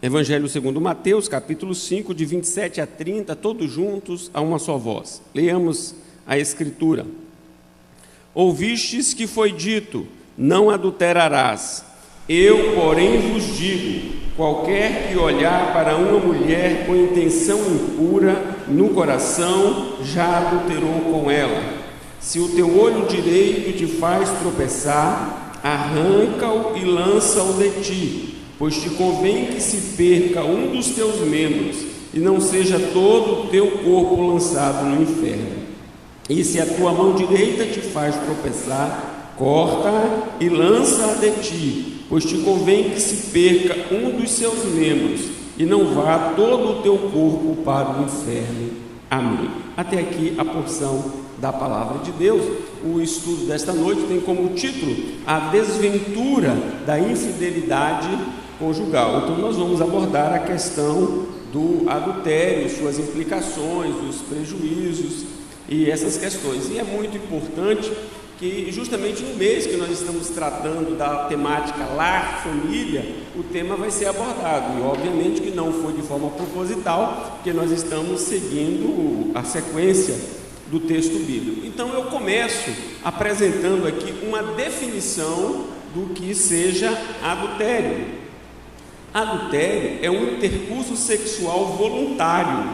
Evangelho segundo Mateus, capítulo 5, de 27 a 30, todos juntos, a uma só voz. Leamos a Escritura. Ouvistes que foi dito, não adulterarás. Eu, porém, vos digo, qualquer que olhar para uma mulher com intenção impura no coração, já adulterou com ela. Se o teu olho direito te faz tropeçar, arranca-o e lança-o de ti, pois te convém que se perca um dos teus membros, e não seja todo o teu corpo lançado no inferno. E se a tua mão direita te faz tropeçar, corta-a e lança-a de ti, pois te convém que se perca um dos seus membros, e não vá todo o teu corpo para o inferno. Amém. Até aqui a porção da palavra de Deus. O estudo desta noite tem como título a desventura da infidelidade conjugal. Então nós vamos abordar a questão do adultério, suas implicações, os prejuízos e essas questões. E é muito importante que justamente no mês que nós estamos tratando da temática lar, família, o tema vai ser abordado, e obviamente que não foi de forma proposital, porque nós estamos seguindo a sequência do texto bíblico. Então eu começo apresentando aqui uma definição do que seja adultério. Adultério é um intercurso sexual voluntário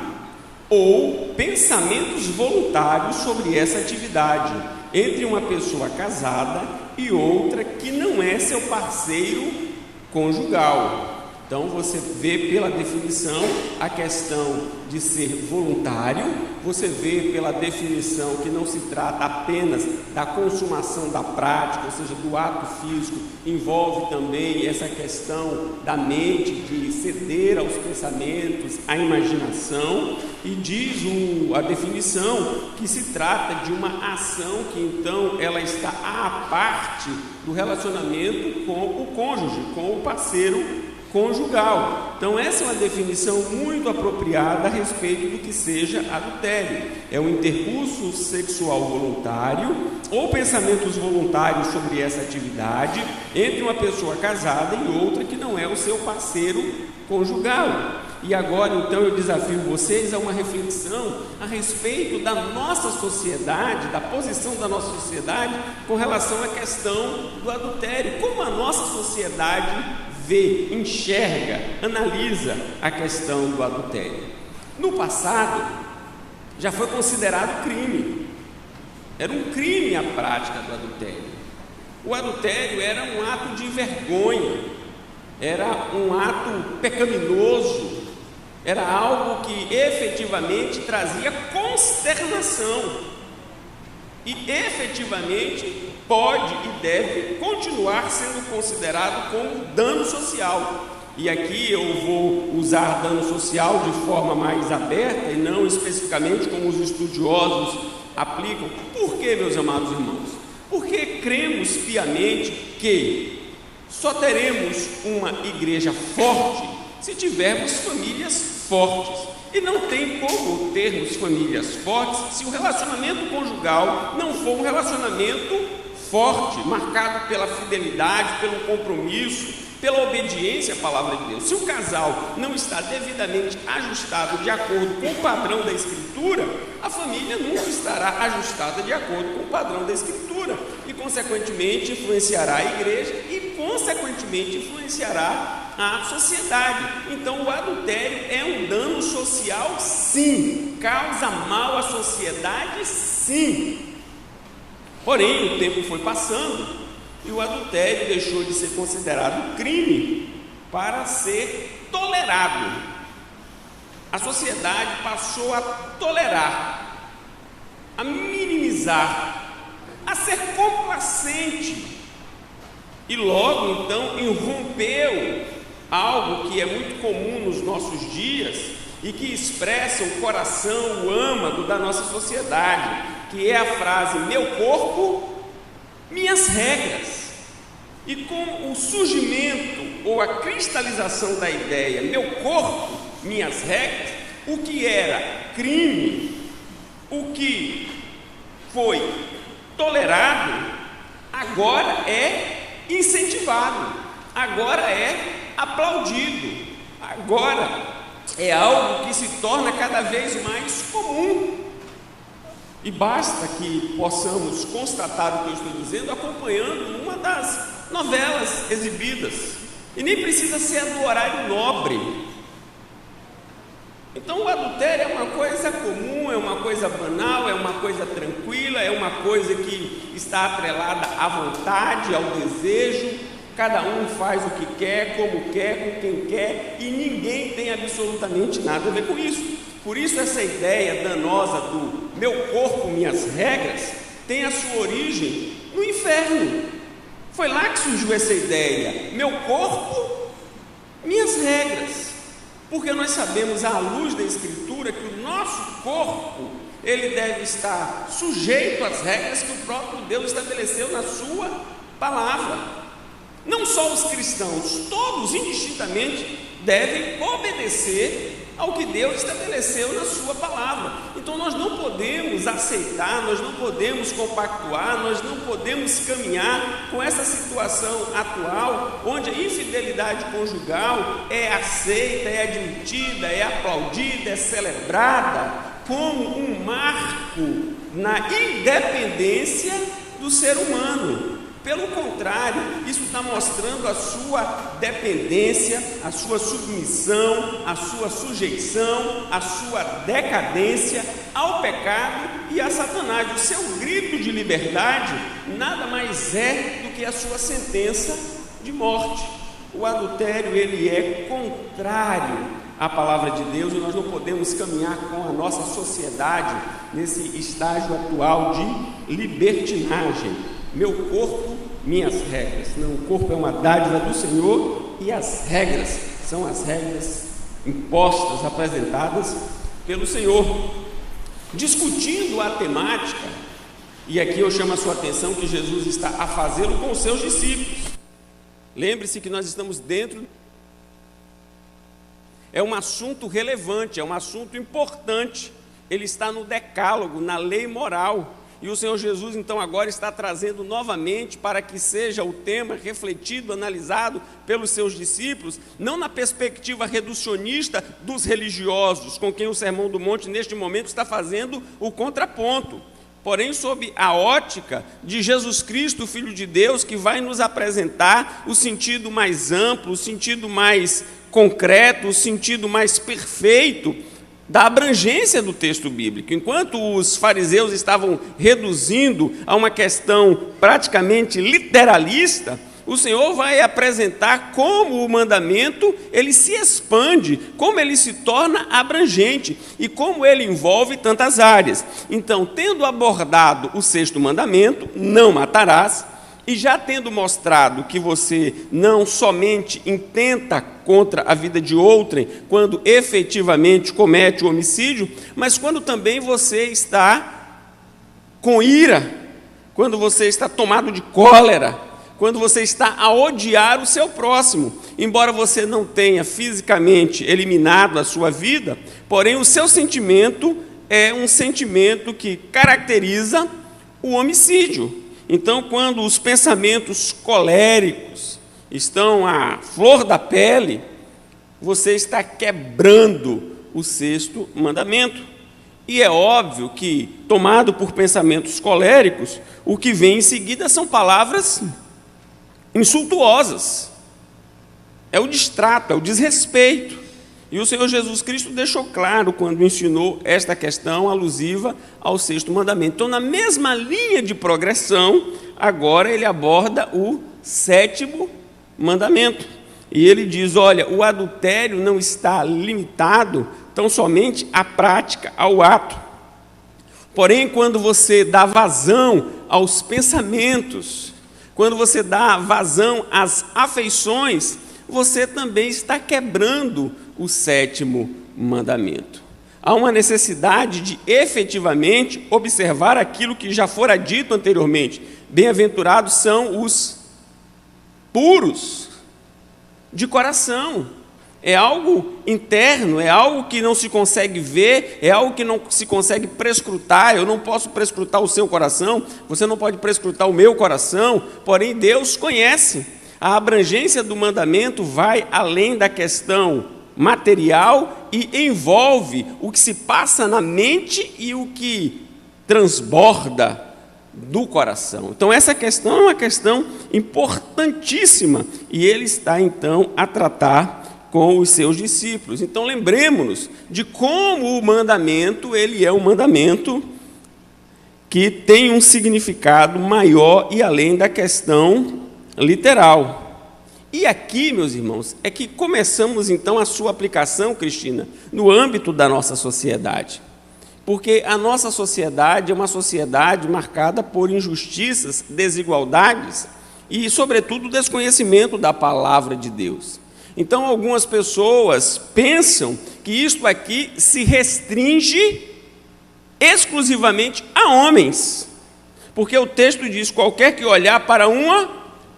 ou pensamentos voluntários sobre essa atividade entre uma pessoa casada e outra que não é seu parceiro conjugal. Então você vê pela definição a questão de ser voluntário, você vê pela definição que não se trata apenas da consumação da prática, ou seja, do ato físico, envolve também essa questão da mente, de ceder aos pensamentos, à imaginação, e diz a definição que se trata de uma ação que então ela está à parte do relacionamento com o cônjuge, com o parceiro conjugal. Então essa é uma definição muito apropriada a respeito do que seja adultério. É um intercurso sexual voluntário ou pensamentos voluntários sobre essa atividade entre uma pessoa casada e outra que não é o seu parceiro conjugal. E agora então eu desafio vocês a uma reflexão a respeito da nossa sociedade, da posição da nossa sociedade com relação à questão do adultério. Como a nossa sociedade vê, enxerga, analisa a questão do adultério. No passado, já foi considerado crime. Era um crime a prática do adultério. O adultério era um ato de vergonha, era um ato pecaminoso, era algo que efetivamente trazia consternação e efetivamente pode e deve continuar sendo considerado como dano social. E aqui eu vou usar dano social de forma mais aberta e não especificamente como os estudiosos aplicam. Por que, meus amados irmãos? Porque cremos piamente que só teremos uma igreja forte se tivermos famílias fortes. E não tem como termos famílias fortes se o relacionamento conjugal não for um relacionamento forte, marcado pela fidelidade, pelo compromisso, pela obediência à palavra de Deus. Se o casal não está devidamente ajustado de acordo com o padrão da Escritura, a família nunca estará ajustada de acordo com o padrão da Escritura e, consequentemente, influenciará a igreja e, consequentemente, influenciará a sociedade. Então, o adultério é um dano social, sim. Causa mal à sociedade, sim. Porém, o tempo foi passando e o adultério deixou de ser considerado crime para ser tolerado. A sociedade passou a tolerar, a minimizar, a ser complacente. E logo então irrompeu algo que é muito comum nos nossos dias e que expressa o coração, o âmago da nossa sociedade, que é a frase: meu corpo, minhas regras. E com o surgimento ou a cristalização da ideia meu corpo, minhas regras, o que era crime, o que foi tolerado, agora é incentivado, agora é aplaudido, Agora é algo que se torna cada vez mais comum. E basta que possamos constatar o que eu estou dizendo acompanhando uma das novelas exibidas. E nem precisa ser do horário nobre. Então o adultério é uma coisa comum, é uma coisa banal, é uma coisa tranquila, é uma coisa que está atrelada à vontade, ao desejo. Cada um faz o que quer, como quer, com quem quer, e ninguém tem absolutamente nada a ver com isso. Por isso essa ideia danosa do meu corpo, minhas regras, tem a sua origem no inferno. Foi lá que surgiu essa ideia, meu corpo, minhas regras. Porque nós sabemos à luz da Escritura que o nosso corpo, ele deve estar sujeito às regras que o próprio Deus estabeleceu na sua palavra. Não só os cristãos, todos indistintamente devem obedecer ao que Deus estabeleceu na sua palavra. Então nós não podemos aceitar, nós não podemos compactuar, nós não podemos caminhar com essa situação atual, onde a infidelidade conjugal é aceita, é admitida, é aplaudida, é celebrada como um marco na independência do ser humano. Pelo contrário, isso está mostrando a sua dependência, a sua submissão, a sua sujeição, a sua decadência ao pecado e a Satanás. O seu grito de liberdade nada mais é do que a sua sentença de morte. O adultério, ele é contrário à palavra de Deus, e nós não podemos caminhar com a nossa sociedade nesse estágio atual de libertinagem. Meu corpo, minhas regras. Não, o corpo é uma dádiva do Senhor e as regras são as regras impostas, apresentadas pelo Senhor. Discutindo a temática, e aqui eu chamo a sua atenção que Jesus está a fazê-lo com os seus discípulos. Lembre-se que nós estamos dentro. É um assunto relevante, é um assunto importante. Ele está no decálogo, na lei moral. E o Senhor Jesus, então, agora está trazendo novamente para que seja o tema refletido, analisado pelos seus discípulos, não na perspectiva reducionista dos religiosos, com quem o Sermão do Monte, neste momento, está fazendo o contraponto, porém, sob a ótica de Jesus Cristo, Filho de Deus, que vai nos apresentar o sentido mais amplo, o sentido mais concreto, o sentido mais perfeito da abrangência do texto bíblico. Enquanto os fariseus estavam reduzindo a uma questão praticamente literalista, o Senhor vai apresentar como o mandamento ele se expande, como ele se torna abrangente e como ele envolve tantas áreas. Então, tendo abordado o sexto mandamento, não matarás, e já tendo mostrado que você não somente intenta contra a vida de outrem, quando efetivamente comete o homicídio, mas quando também você está com ira, quando você está tomado de cólera, quando você está a odiar o seu próximo, embora você não tenha fisicamente eliminado a sua vida, porém o seu sentimento é um sentimento que caracteriza o homicídio. Então, quando os pensamentos coléricos estão à flor da pele, você está quebrando o sexto mandamento. E é óbvio que, tomado por pensamentos coléricos, o que vem em seguida são palavras insultuosas. É o distrato, é o desrespeito. E o Senhor Jesus Cristo deixou claro quando ensinou esta questão alusiva ao sexto mandamento. Então, na mesma linha de progressão, agora ele aborda o sétimo mandamento. E ele diz, olha, o adultério não está limitado tão somente à prática, ao ato. Porém, quando você dá vazão aos pensamentos, quando você dá vazão às afeições, você também está quebrando o sétimo mandamento. Há uma necessidade de efetivamente observar aquilo que já fora dito anteriormente. Bem-aventurados são os puros de coração. É algo interno, é algo que não se consegue ver, é algo que não se consegue prescrutar. Eu não posso prescrutar o seu coração, você não pode prescrutar o meu coração, porém Deus conhece. A abrangência do mandamento vai além da questão material e envolve o que se passa na mente e o que transborda do coração. Então, essa questão é uma questão importantíssima e ele está, então, a tratar com os seus discípulos. Então, lembremos-nos de como o mandamento, ele é um mandamento que tem um significado maior e além da questão literal. E aqui, meus irmãos, é que começamos, então, a sua aplicação, Cristina, no âmbito da nossa sociedade. Porque a nossa sociedade é uma sociedade marcada por injustiças, desigualdades e, sobretudo, desconhecimento da palavra de Deus. Então, algumas pessoas pensam que isto aqui se restringe exclusivamente a homens, porque o texto diz: qualquer que olhar para uma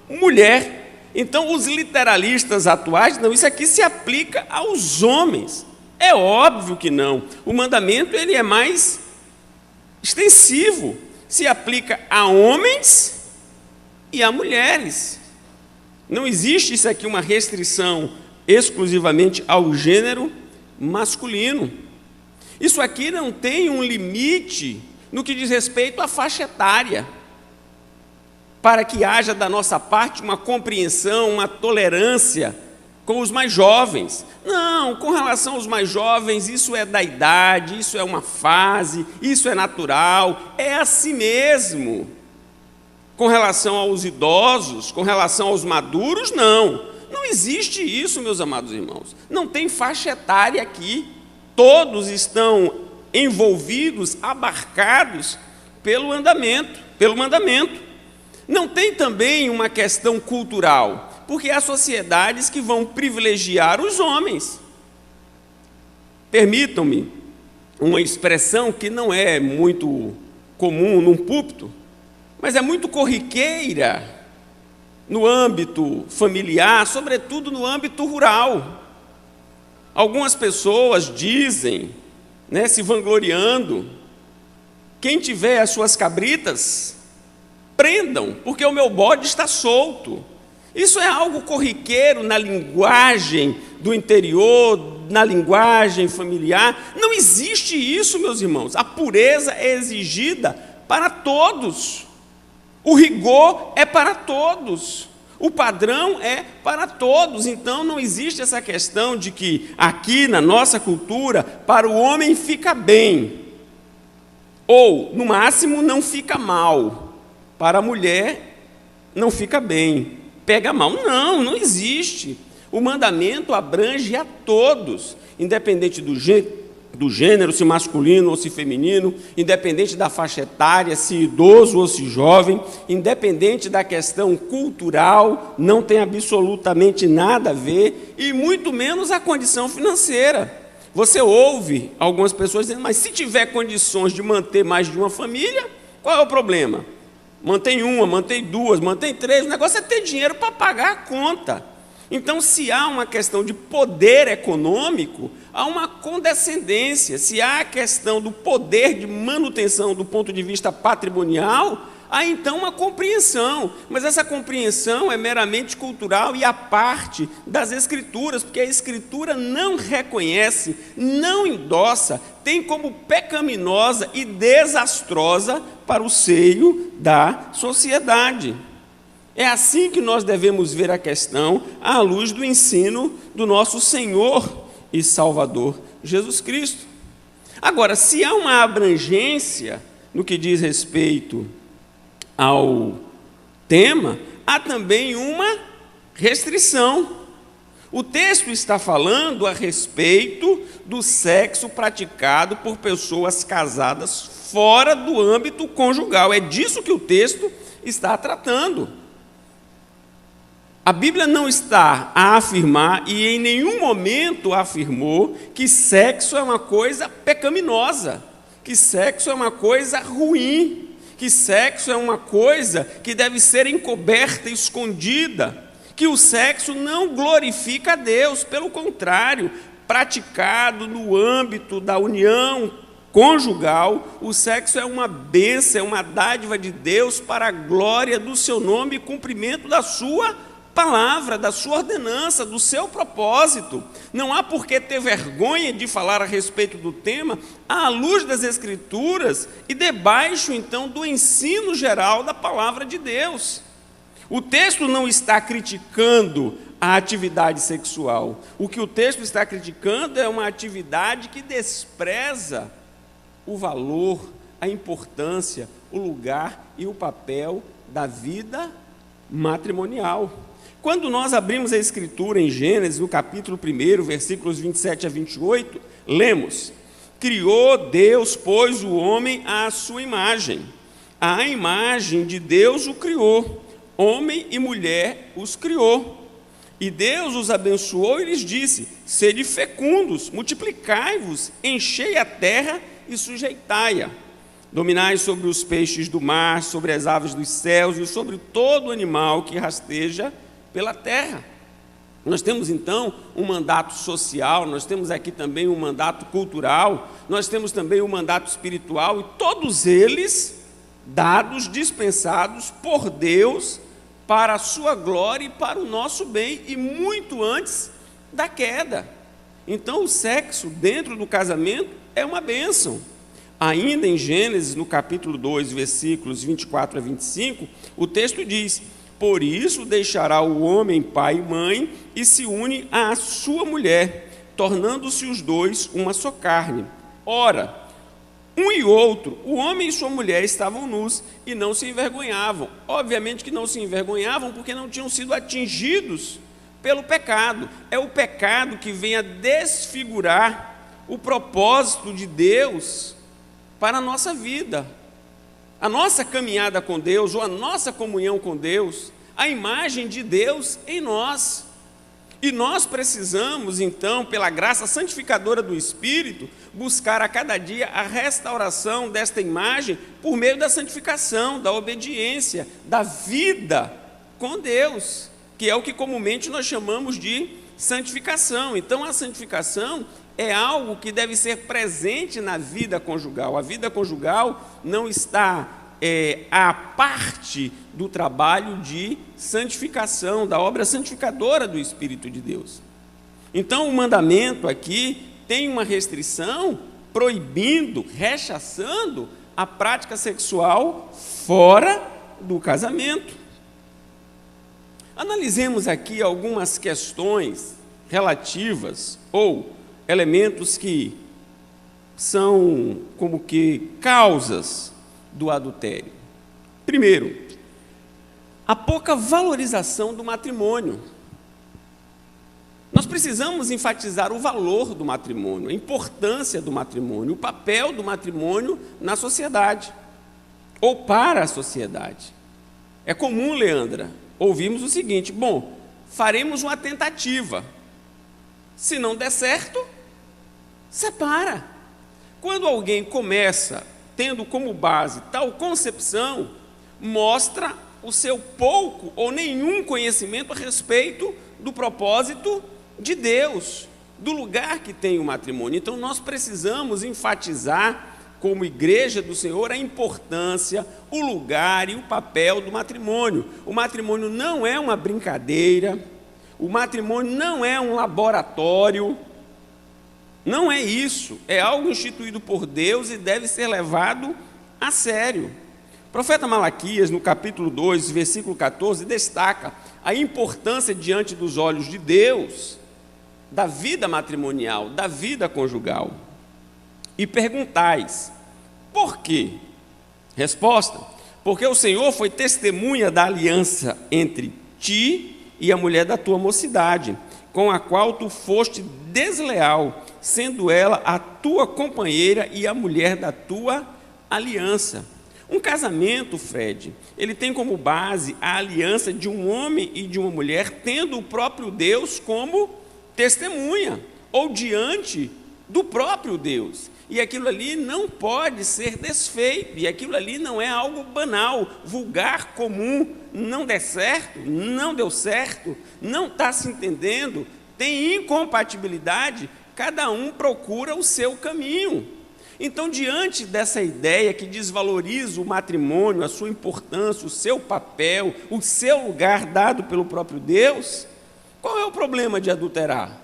mulher. Então, os literalistas atuais, não, isso aqui se aplica aos homens. É óbvio que não. O mandamento, ele é mais extensivo. Se aplica a homens e a mulheres. Não existe isso aqui uma restrição exclusivamente ao gênero masculino. Isso aqui não tem um limite no que diz respeito à faixa etária, para que haja da nossa parte uma compreensão, uma tolerância com os mais jovens. Não, com relação aos mais jovens, isso é da idade, isso é uma fase, isso é natural, é assim mesmo. Com relação aos idosos, com relação aos maduros, não. Não existe isso, meus amados irmãos. Não tem faixa etária aqui. Todos estão envolvidos, abarcados pelo mandamento. Não tem também uma questão cultural, porque há sociedades que vão privilegiar os homens. Permitam-me uma expressão que não é muito comum num púlpito, mas é muito corriqueira no âmbito familiar, sobretudo no âmbito rural. Algumas pessoas dizem, se vangloriando: quem tiver as suas cabritas, prendam, porque o meu bode está solto. Isso é algo corriqueiro na linguagem do interior, na linguagem familiar. Não existe isso, meus irmãos. A pureza é exigida para todos. O rigor é para todos. O padrão é para todos. Então, não existe essa questão de que aqui na nossa cultura, para o homem fica bem, ou, no máximo, não fica mal. Para a mulher, não fica bem, pega mal. Não, não existe. O mandamento abrange a todos, independente do gênero, se masculino ou se feminino, independente da faixa etária, se idoso ou se jovem, independente da questão cultural, não tem absolutamente nada a ver, e muito menos a condição financeira. Você ouve algumas pessoas dizendo: mas se tiver condições de manter mais de uma família, qual é o problema? Mantém uma, mantém duas, mantém três, o negócio é ter dinheiro para pagar a conta. Então, se há uma questão de poder econômico, há uma condescendência. Se há a questão do poder de manutenção do ponto de vista patrimonial, há então uma compreensão. Mas essa compreensão é meramente cultural e à parte das Escrituras, porque a Escritura não reconhece, não endossa, tem como pecaminosa e desastrosa para o seio da sociedade. É assim que nós devemos ver a questão à luz do ensino do nosso Senhor e Salvador Jesus Cristo. Agora, se há uma abrangência no que diz respeito ao tema, há também uma restrição. O texto está falando a respeito do sexo praticado por pessoas casadas fora do âmbito conjugal. É disso que o texto está tratando. A Bíblia não está a afirmar, e em nenhum momento afirmou, que sexo é uma coisa pecaminosa, que sexo é uma coisa ruim, que sexo é uma coisa que deve ser encoberta, escondida, que o sexo não glorifica a Deus, pelo contrário, praticado no âmbito da união conjugal, o sexo é uma bênção, é uma dádiva de Deus para a glória do seu nome e cumprimento da sua palavra, da sua ordenança, do seu propósito. Não há por que ter vergonha de falar a respeito do tema à luz das Escrituras e debaixo, então, do ensino geral da palavra de Deus. O texto não está criticando a atividade sexual. O que o texto está criticando é uma atividade que despreza o valor, a importância, o lugar e o papel da vida matrimonial. Quando nós abrimos a Escritura em Gênesis, no capítulo 1, versículos 27 a 28, lemos: criou Deus, pois, o homem à sua imagem. À imagem de Deus o criou, homem e mulher os criou. E Deus os abençoou e lhes disse: sede fecundos, multiplicai-vos, enchei a terra e sujeitai-a. Dominai sobre os peixes do mar, sobre as aves dos céus e sobre todo animal que rasteja pela terra. Nós temos então um mandato social, nós temos aqui também um mandato cultural, nós temos também um mandato espiritual, e todos eles dados, dispensados por Deus para a sua glória e para o nosso bem, e muito antes da queda. Então o sexo dentro do casamento é uma bênção. Ainda em Gênesis, no capítulo 2, versículos 24 a 25, o texto diz: por isso deixará o homem pai e mãe e se une à sua mulher, tornando-se os dois uma só carne. Ora, um e outro, o homem e sua mulher, estavam nus e não se envergonhavam. Obviamente que não se envergonhavam porque não tinham sido atingidos pelo pecado. É o pecado que vem a desfigurar o propósito de Deus para a nossa vida, a nossa caminhada com Deus, ou a nossa comunhão com Deus, a imagem de Deus em nós. E nós precisamos, então, pela graça santificadora do Espírito, buscar a cada dia a restauração desta imagem por meio da santificação, da obediência, da vida com Deus, que é o que comumente nós chamamos de santificação. Então, a santificação é algo que deve ser presente na vida conjugal. A vida conjugal não está à parte do trabalho de santificação, da obra santificadora do Espírito de Deus. Então, o mandamento aqui tem uma restrição proibindo, rechaçando a prática sexual fora do casamento. Analisemos aqui algumas questões relativas ou elementos que são como que causas do adultério. Primeiro, a pouca valorização do matrimônio. Nós precisamos enfatizar o valor do matrimônio, a importância do matrimônio, o papel do matrimônio na sociedade, ou para a sociedade. É comum, Leandra, ouvirmos o seguinte: bom, faremos uma tentativa, se não der certo, separa. Quando alguém começa tendo como base tal concepção, mostra o seu pouco ou nenhum conhecimento a respeito do propósito de Deus, do lugar que tem o matrimônio. Então nós precisamos enfatizar, como igreja do Senhor, a importância, o lugar e o papel do matrimônio. O matrimônio não é uma brincadeira, o matrimônio não é um laboratório, não é isso, é algo instituído por Deus e deve ser levado a sério. O profeta Malaquias, no capítulo 2, versículo 14, destaca a importância diante dos olhos de Deus da vida matrimonial, da vida conjugal. E perguntais: por quê? Resposta: porque o Senhor foi testemunha da aliança entre ti e a mulher da tua mocidade, com a qual tu foste desleal, sendo ela a tua companheira e a mulher da tua aliança. Um casamento, Fred, ele tem como base a aliança de um homem e de uma mulher, tendo o próprio Deus como testemunha, ou diante do próprio Deus. E aquilo ali não pode ser desfeito, e aquilo ali não é algo banal, vulgar, comum. Não der certo, não deu certo, não está se entendendo, tem incompatibilidade, cada um procura o seu caminho. Então, diante dessa ideia que desvaloriza o matrimônio, a sua importância, o seu papel, o seu lugar dado pelo próprio Deus, qual é o problema de adulterar?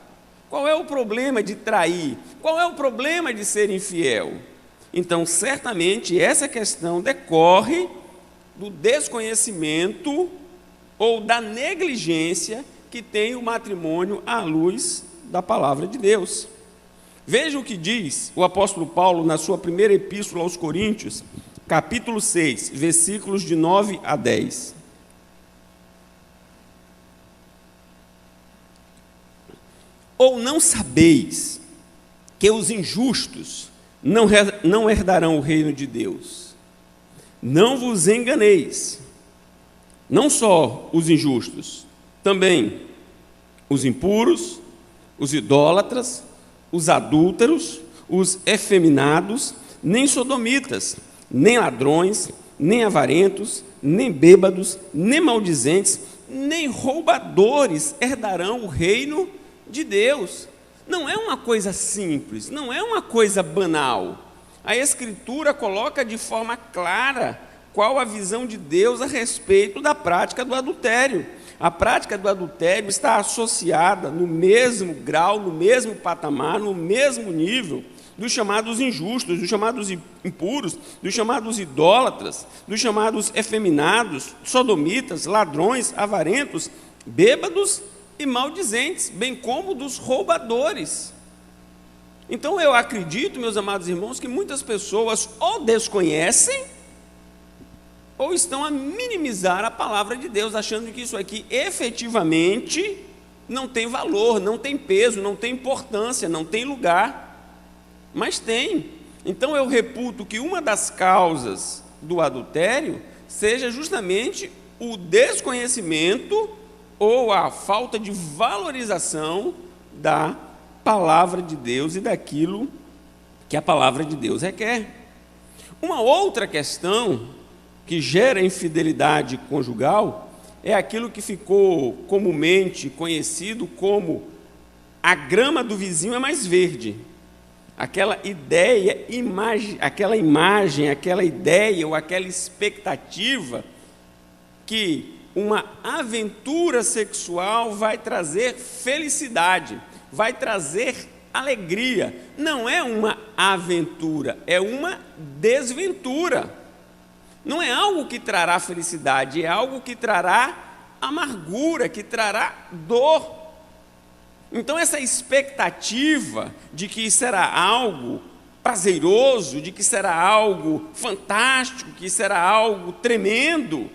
Qual é o problema de trair? Qual é o problema de ser infiel? Então, certamente, essa questão decorre do desconhecimento ou da negligência que tem o matrimônio à luz da palavra de Deus. Veja o que diz o apóstolo Paulo na sua primeira epístola aos Coríntios, capítulo 6, versículos de 9 a 10. Ou não sabeis que os injustos não herdarão o reino de Deus? Não vos enganeis, não só os injustos, também os impuros, os idólatras, os adúlteros, os efeminados, nem sodomitas, nem ladrões, nem avarentos, nem bêbados, nem maldizentes, nem roubadores herdarão o reino de Deus. Não é uma coisa simples, não é uma coisa banal. A Escritura coloca de forma clara qual a visão de Deus a respeito da prática do adultério. A prática do adultério está associada no mesmo grau, no mesmo patamar, no mesmo nível dos chamados injustos, dos chamados impuros, dos chamados idólatras, dos chamados efeminados, sodomitas, ladrões, avarentos, bêbados e maldizentes, bem como dos roubadores. Então eu acredito, meus amados irmãos, que muitas pessoas ou desconhecem ou estão a minimizar a palavra de Deus, achando que isso aqui efetivamente não tem valor, não tem peso, não tem importância, não tem lugar, mas tem. Então eu reputo que uma das causas do adultério seja justamente o desconhecimento ou a falta de valorização da palavra de Deus e daquilo que a palavra de Deus requer. Uma outra questão que gera infidelidade conjugal é aquilo que ficou comumente conhecido como a grama do vizinho é mais verde. Aquela ideia, aquela imagem, aquela ideia ou aquela expectativa que uma aventura sexual vai trazer felicidade, vai trazer alegria. Não é uma aventura, é uma desventura. Não é algo que trará felicidade, é algo que trará amargura, que trará dor. Então, essa expectativa de que será algo prazeroso, de que será algo fantástico, que será algo tremendo,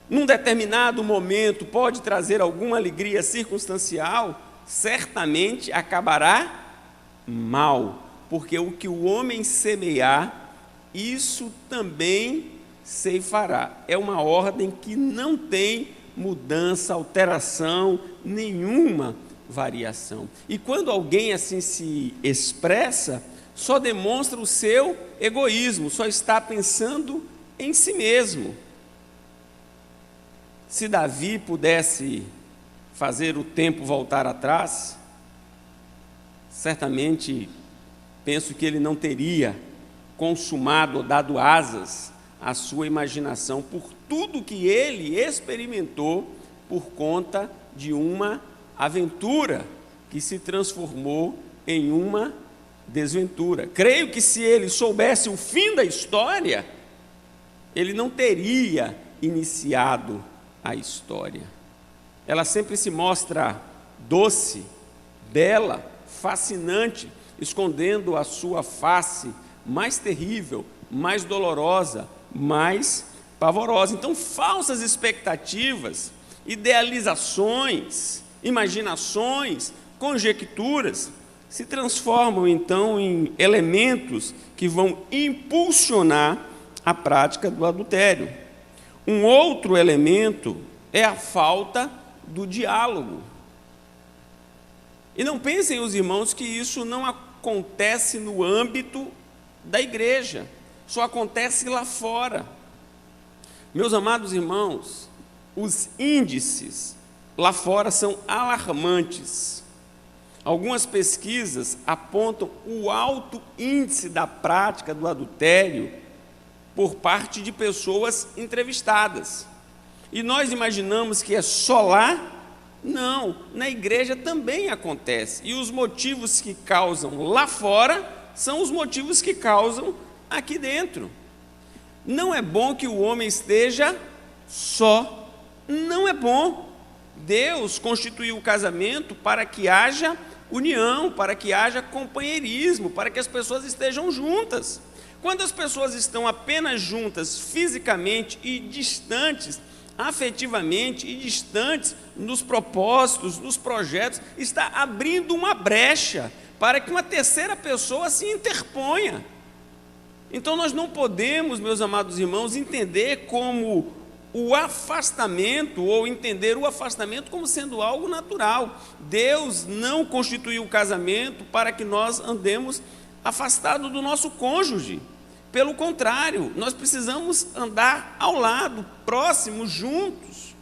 num determinado momento pode trazer alguma alegria circunstancial, certamente acabará mal, porque o que o homem semear, isso também ceifará. É uma ordem que não tem mudança, alteração, nenhuma variação. E quando alguém assim se expressa, só demonstra o seu egoísmo, só está pensando em si mesmo. Se Davi pudesse fazer o tempo voltar atrás, certamente penso que ele não teria consumado ou dado asas à sua imaginação por tudo que ele experimentou por conta de uma aventura que se transformou em uma desventura. Creio que se ele soubesse o fim da história, ele não teria iniciado a história. Ela sempre se mostra doce, bela, fascinante, escondendo a sua face mais terrível, mais dolorosa, mais pavorosa. Então, falsas expectativas, idealizações, imaginações, conjecturas, se transformam então em elementos que vão impulsionar a prática do adultério. Um outro elemento é a falta do diálogo. E não pensem os irmãos que isso não acontece no âmbito da igreja, só acontece lá fora. Meus amados irmãos, os índices lá fora são alarmantes. Algumas pesquisas apontam o alto índice da prática do adultério por parte de pessoas entrevistadas. E nós imaginamos que é só lá? Não, na igreja também acontece. E os motivos que causam lá fora são os motivos que causam aqui dentro. Não é bom que o homem esteja só. Não é bom. Deus constituiu o casamento para que haja união, para que haja companheirismo, para que as pessoas estejam juntas. Quando as pessoas estão apenas juntas fisicamente e distantes, afetivamente e distantes nos propósitos, nos projetos, está abrindo uma brecha para que uma terceira pessoa se interponha. Então nós não podemos, meus amados irmãos, entender como o afastamento, ou entender o afastamento como sendo algo natural. Deus não constituiu o casamento para que nós andemos afastados do nosso cônjuge. Pelo contrário, nós precisamos andar ao lado, próximos, juntos,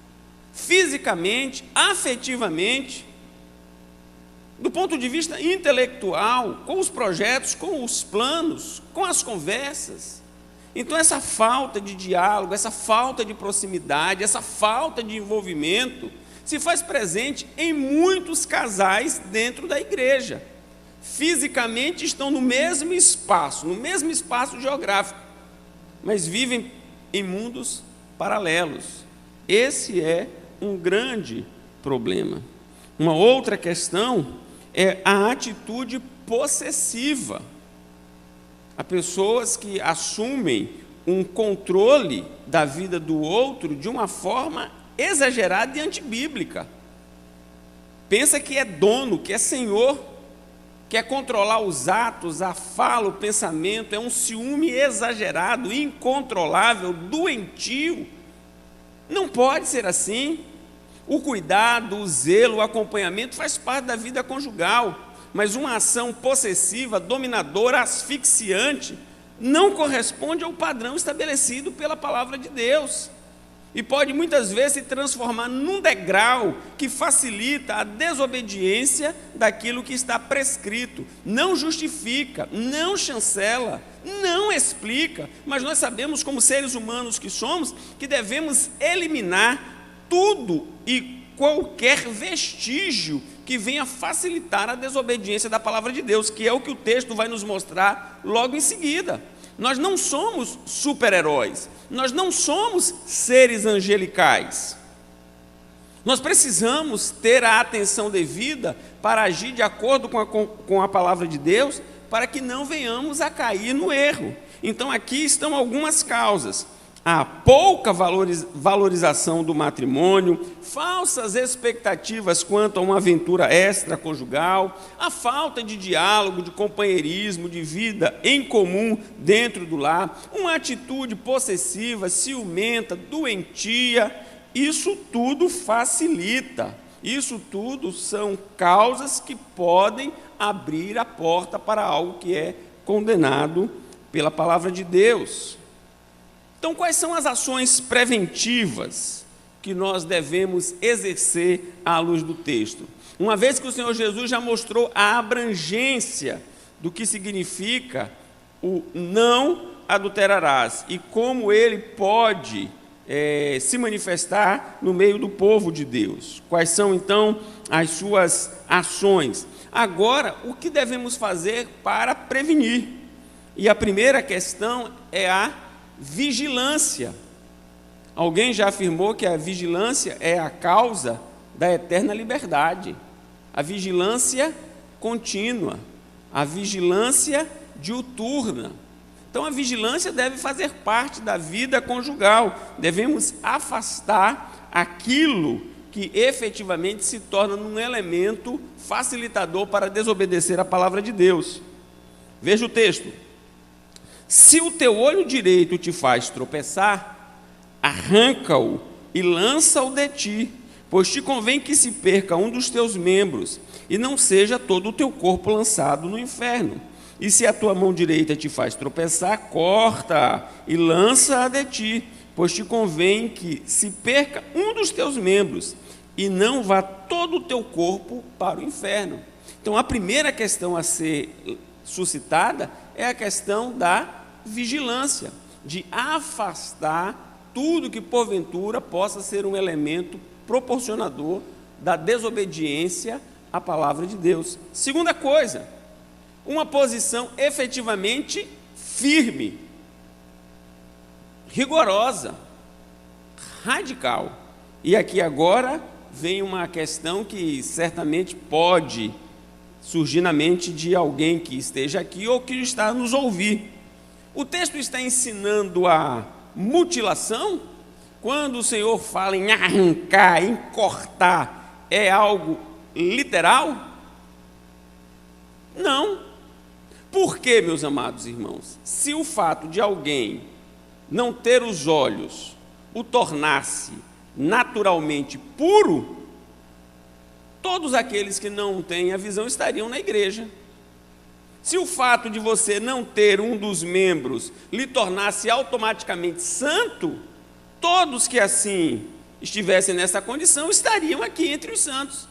fisicamente, afetivamente, do ponto de vista intelectual, com os projetos, com os planos, com as conversas. Então essa falta de diálogo, essa falta de proximidade, essa falta de envolvimento se faz presente em muitos casais dentro da igreja. Fisicamente estão no mesmo espaço geográfico, mas vivem em mundos paralelos. Esse é um grande problema. Uma outra questão é a atitude possessiva. Há pessoas que assumem um controle da vida do outro de uma forma exagerada e antibíblica. Pensa que é dono, que é senhor, quer controlar os atos, a fala, o pensamento, é um ciúme exagerado, incontrolável, doentio. Não pode ser assim. O cuidado, o zelo, o acompanhamento faz parte da vida conjugal. Mas uma ação possessiva, dominadora, asfixiante, não corresponde ao padrão estabelecido pela palavra de Deus. E pode muitas vezes se transformar num degrau que facilita a desobediência daquilo que está prescrito. Não justifica, não chancela, não explica, mas nós sabemos, como seres humanos que somos, que devemos eliminar tudo e qualquer vestígio que venha facilitar a desobediência da palavra de Deus, que é o que o texto vai nos mostrar logo em seguida. Nós não somos super-heróis, nós não somos seres angelicais. Nós precisamos ter a atenção devida para agir de acordo com a palavra de Deus, para que não venhamos a cair no erro. Então aqui estão algumas causas. A pouca valorização do matrimônio, falsas expectativas quanto a uma aventura extraconjugal, a falta de diálogo, de companheirismo, de vida em comum dentro do lar, uma atitude possessiva, ciumenta, doentia, isso tudo facilita, isso tudo são causas que podem abrir a porta para algo que é condenado pela palavra de Deus. Então, quais são as ações preventivas que nós devemos exercer à luz do texto? Uma vez que o Senhor Jesus já mostrou a abrangência do que significa o não adulterarás e como ele pode se manifestar no meio do povo de Deus. Quais são, então, as suas ações? Agora, o que devemos fazer para prevenir? E a primeira questão é a vigilância. Alguém já afirmou que a vigilância é a causa da eterna liberdade. A vigilância contínua, a vigilância diuturna. Então a vigilância deve fazer parte da vida conjugal. Devemos afastar aquilo que efetivamente se torna um elemento facilitador para desobedecer a palavra de Deus. Veja o texto. Se o teu olho direito te faz tropeçar, arranca-o e lança-o de ti, pois te convém que se perca um dos teus membros, e não seja todo o teu corpo lançado no inferno. E se a tua mão direita te faz tropeçar, corta-a e lança-a de ti, pois te convém que se perca um dos teus membros, e não vá todo o teu corpo para o inferno. Então, a primeira questão a ser suscitada é a questão da vigilância, de afastar tudo que porventura possa ser um elemento proporcionador da desobediência à palavra de Deus. Segunda coisa, uma posição efetivamente firme, rigorosa, radical. E aqui agora vem uma questão que certamente pode surgir na mente de alguém que esteja aqui ou que está nos ouvir. O texto está ensinando a mutilação? Quando o Senhor fala em arrancar, em cortar, é algo literal? Não. Por quê, meus amados irmãos? Se o fato de alguém não ter os olhos o tornasse naturalmente puro, todos aqueles que não têm a visão estariam na igreja. Se o fato de você não ter um dos membros lhe tornasse automaticamente santo, todos que assim estivessem nessa condição estariam aqui entre os santos.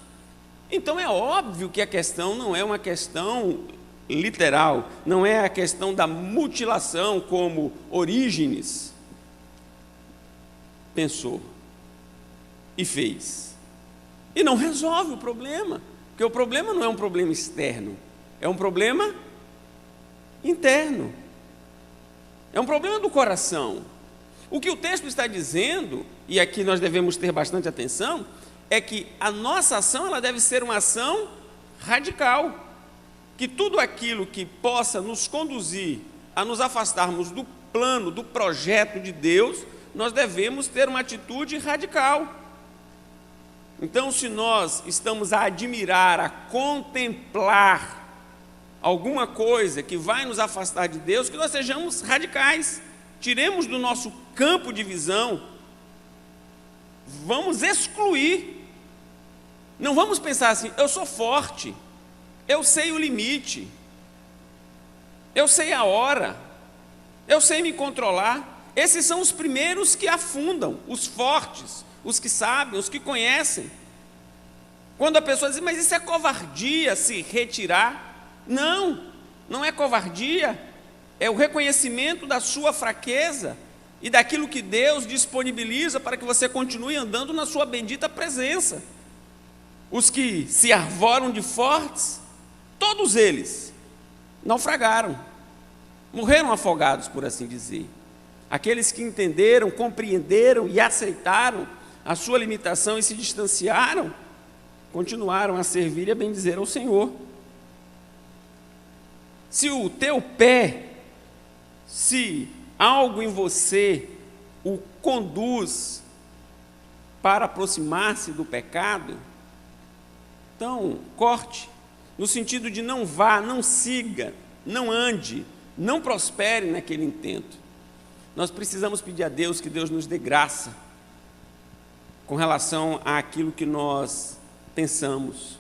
Então é óbvio que a questão não é uma questão literal, não é a questão da mutilação como Orígenes pensou e fez. E não resolve o problema, porque o problema não é um problema externo, é um problema interno, é um problema do coração. O que o texto está dizendo, e aqui nós devemos ter bastante atenção, é que a nossa ação ela deve ser uma ação radical, que tudo aquilo que possa nos conduzir a nos afastarmos do plano, do projeto de Deus, nós devemos ter uma atitude radical. Então, se nós estamos a admirar, a contemplar alguma coisa que vai nos afastar de Deus, que nós sejamos radicais, tiremos do nosso campo de visão, vamos excluir. Não vamos pensar assim, eu sou forte, eu sei o limite, eu sei a hora, eu sei me controlar. Esses são os primeiros que afundam, os fortes, os que sabem, os que conhecem. Quando a pessoa diz, mas isso é covardia se retirar. Não, não é covardia, é o reconhecimento da sua fraqueza e daquilo que Deus disponibiliza para que você continue andando na sua bendita presença. Os que se arvoram de fortes, todos eles naufragaram, morreram afogados, por assim dizer. Aqueles que entenderam, compreenderam e aceitaram a sua limitação e se distanciaram, continuaram a servir e a bendizer ao Senhor. Se o teu pé, se algo em você o conduz para aproximar-se do pecado, então corte, no sentido de não vá, não siga, não ande, não prospere naquele intento. Nós precisamos pedir a Deus que Deus nos dê graça com relação àquilo que nós pensamos.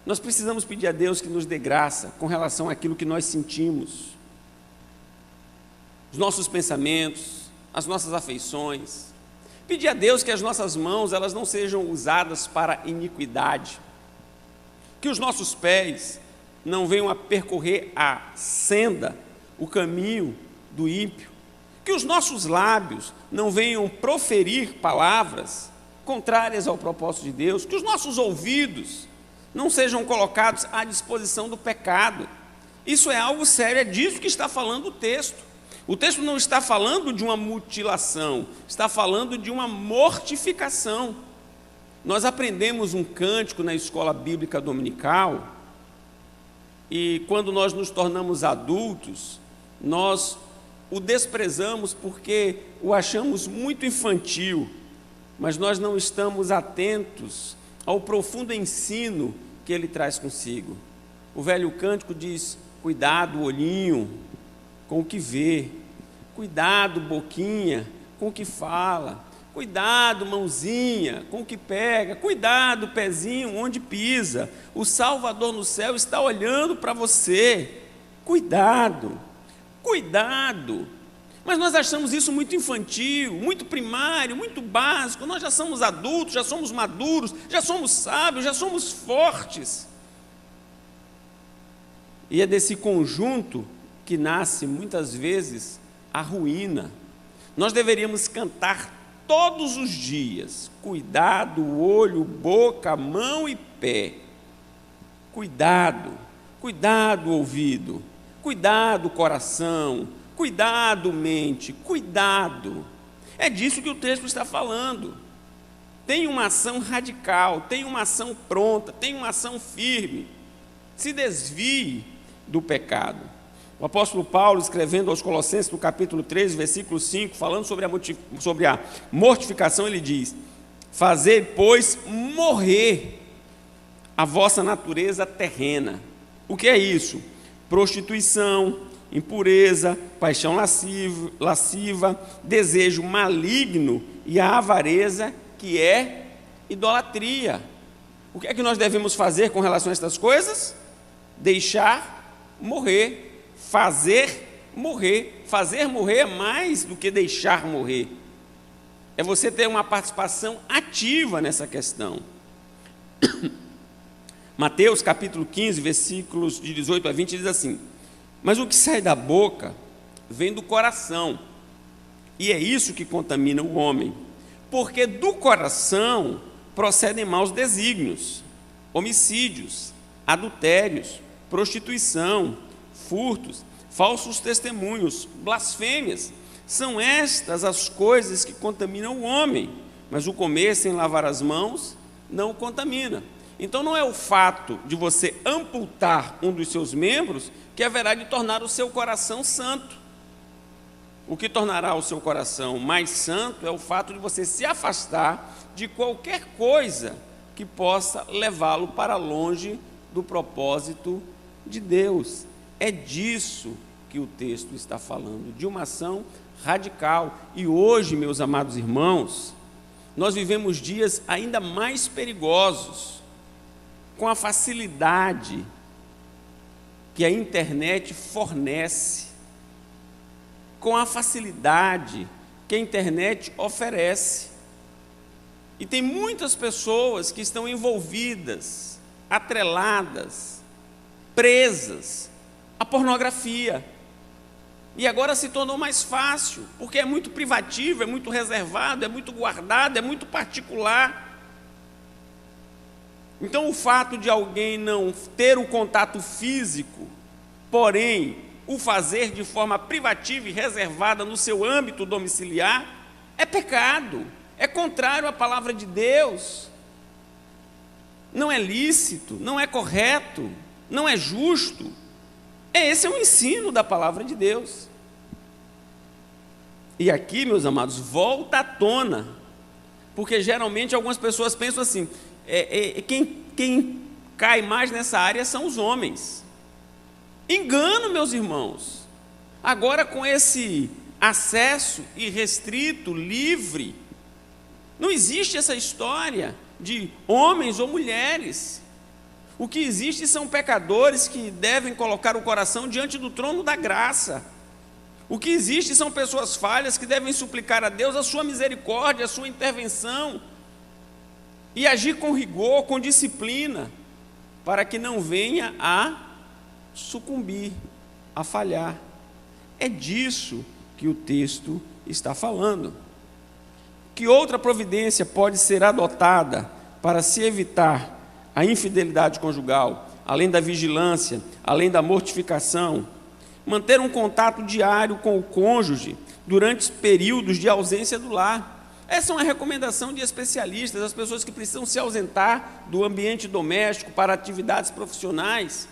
Nós precisamos pedir a Deus que nos dê graça com relação àquilo que nós sentimos. Os nossos pensamentos, as nossas afeições. Pedir a Deus que as nossas mãos elas não sejam usadas para iniquidade. Que os nossos pés não venham a percorrer a senda, o caminho do ímpio. Que os nossos lábios não venham proferir palavras contrárias ao propósito de Deus. Que os nossos ouvidos não sejam colocados à disposição do pecado. Isso é algo sério, é disso que está falando o texto. O texto não está falando de uma mutilação, está falando de uma mortificação. Nós aprendemos um cântico na escola bíblica dominical, e quando nós nos tornamos adultos, nós o desprezamos porque o achamos muito infantil, mas nós não estamos atentos ao profundo ensino que ele traz consigo. O velho cântico diz, cuidado olhinho com o que vê, cuidado boquinha com o que fala, cuidado mãozinha com o que pega, cuidado pezinho onde pisa, o Salvador no céu está olhando para você, cuidado, cuidado. Mas nós achamos isso muito infantil, muito primário, muito básico. Nós já somos adultos, já somos maduros, já somos sábios, já somos fortes. E é desse conjunto que nasce, muitas vezes, a ruína. Nós deveríamos cantar todos os dias: cuidado, olho, boca, mão e pé. Cuidado, cuidado, ouvido. Cuidado, coração. Cuidado, mente. Cuidado. É disso que o texto está falando. Tem uma ação radical, tem uma ação pronta, tem uma ação firme. Se desvie do pecado. O apóstolo Paulo, escrevendo aos Colossenses, no capítulo 13, versículo 5, falando sobre a mortificação, ele diz: fazei, pois, morrer a vossa natureza terrena. O que é isso? Prostituição, impureza, paixão lasciva, desejo maligno e a avareza, que é idolatria. O que é que nós devemos fazer com relação a estas coisas? Deixar morrer, fazer morrer. Fazer morrer é mais do que deixar morrer. É você ter uma participação ativa nessa questão. Mateus capítulo 15, versículos de 18 a 20, diz assim: mas o que sai da boca vem do coração, e é isso que contamina o homem, porque do coração procedem maus desígnios, homicídios, adultérios, prostituição, furtos, falsos testemunhos, blasfêmias. São estas as coisas que contaminam o homem, mas o comer sem lavar as mãos não o contamina. Então não é o fato de você amputar um dos seus membros que haverá de tornar o seu coração santo. O que tornará o seu coração mais santo é o fato de você se afastar de qualquer coisa que possa levá-lo para longe do propósito de Deus. É disso que o texto está falando, de uma ação radical. E hoje, meus amados irmãos, nós vivemos dias ainda mais perigosos, com a facilidade que a internet fornece, com a facilidade que a internet oferece. E tem muitas pessoas que estão envolvidas, atreladas, presas à pornografia. E agora se tornou mais fácil, porque é muito privativo, é muito reservado, é muito guardado, é muito particular. Então, o fato de alguém não ter o contato físico, porém, o fazer de forma privativa e reservada no seu âmbito domiciliar, é pecado, é contrário à palavra de Deus. Não é lícito, não é correto, não é justo. Esse é o ensino da palavra de Deus. E aqui, meus amados, volta à tona, porque geralmente algumas pessoas pensam assim: quem cai mais nessa área são os homens. Engano, meus irmãos. Agora, com esse acesso irrestrito, livre, não existe essa história de homens ou mulheres. O que existe são pecadores que devem colocar o coração diante do trono da graça. O que existe são pessoas falhas que devem suplicar a Deus a sua misericórdia, a sua intervenção, e agir com rigor, com disciplina, para que não venha a sucumbir, a falhar. É disso que o texto está falando. Que outra providência pode ser adotada para se evitar a infidelidade conjugal, além da vigilância, além da mortificação? Manter um contato diário com o cônjuge durante períodos de ausência do lar. Essa é uma recomendação de especialistas, as pessoas que precisam se ausentar do ambiente doméstico para atividades profissionais.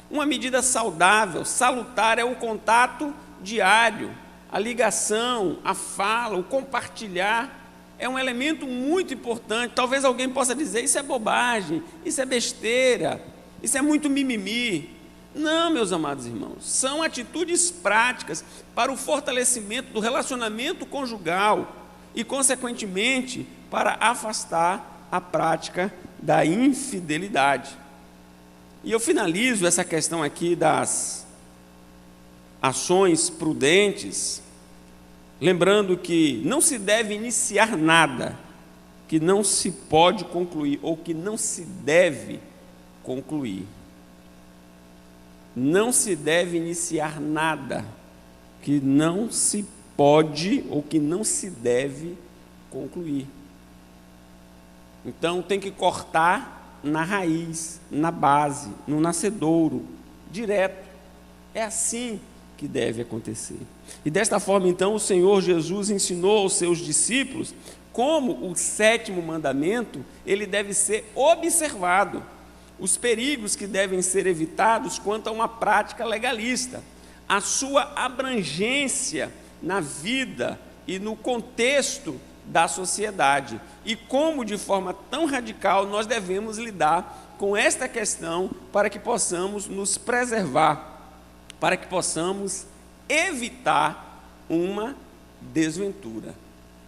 Uma medida saudável, salutar, é o contato diário, a ligação, a fala, o compartilhar. É um elemento muito importante. Talvez alguém possa dizer: isso é bobagem, isso é besteira, isso é muito mimimi. Não, meus amados irmãos, são atitudes práticas para o fortalecimento do relacionamento conjugal e, consequentemente, para afastar a prática da infidelidade. E eu finalizo essa questão aqui das ações prudentes, lembrando que não se deve iniciar nada que não se pode concluir ou que não se deve concluir. não se deve iniciar nada que não se pode ou que não se deve concluir. Então tem que cortar na raiz, na base, no nascedouro, direto. É assim que deve acontecer. E desta forma, então, o Senhor Jesus ensinou aos seus discípulos como o 7º mandamento, ele deve ser observado, os perigos que devem ser evitados quanto a uma prática legalista, a sua abrangência na vida e no contexto da sociedade, e como de forma tão radical nós devemos lidar com esta questão para que possamos nos preservar, para que possamos evitar uma desventura.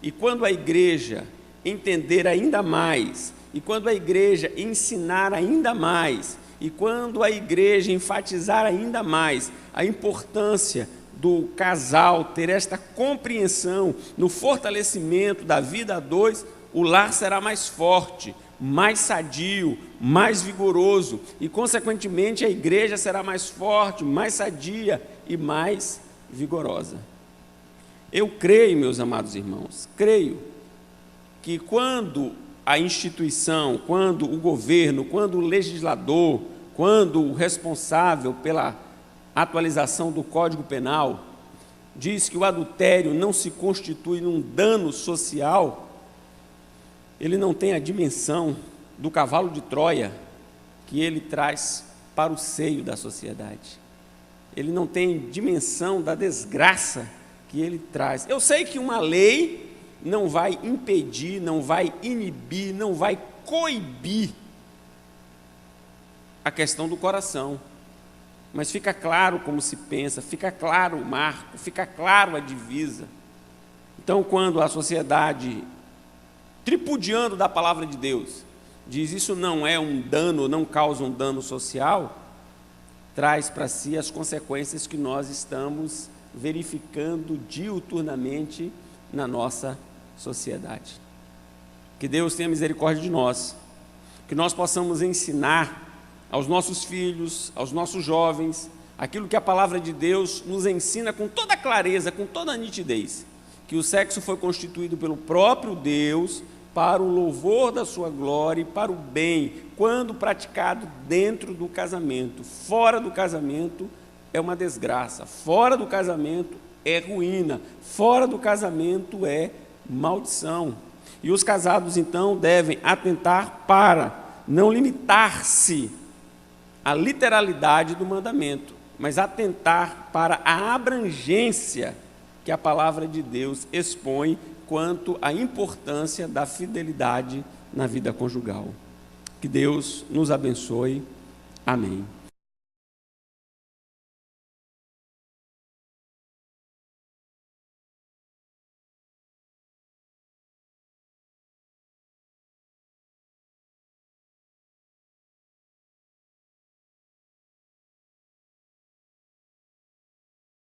E quando a igreja entender ainda mais, e quando a igreja ensinar ainda mais, e quando a igreja enfatizar ainda mais a importância do casal ter esta compreensão no fortalecimento da vida a dois, o lar será mais forte, mais sadio, mais vigoroso, e consequentemente a igreja será mais forte, mais sadia e mais vigorosa. Eu creio, meus amados irmãos, creio que quando a instituição, quando o governo, quando o legislador, quando o responsável pela atualização do Código Penal diz que o adultério não se constitui num dano social, ele não tem a dimensão do cavalo de Troia que ele traz para o seio da sociedade. Ele não tem dimensão da desgraça que ele traz. Eu sei que uma lei não vai impedir, não vai inibir, não vai coibir a questão do coração, mas fica claro como se pensa, fica claro o marco, fica claro a divisa. Então, quando a sociedade, tripudiando da palavra de Deus, diz isso não é um dano, não causa um dano social, traz para si as consequências que nós estamos verificando diuturnamente na nossa sociedade. Que Deus tenha misericórdia de nós, que nós possamos ensinar aos nossos filhos, aos nossos jovens, aquilo que a palavra de Deus nos ensina com toda clareza, com toda nitidez, que o sexo foi constituído pelo próprio Deus para o louvor da sua glória e para o bem, quando praticado dentro do casamento. Fora do casamento é uma desgraça, fora do casamento é ruína, fora do casamento é maldição. E os casados, então, devem atentar para não limitar-se à literalidade do mandamento, mas atentar para a abrangência que a palavra de Deus expõe quanto à importância da fidelidade na vida conjugal. Que Deus nos abençoe. Amém.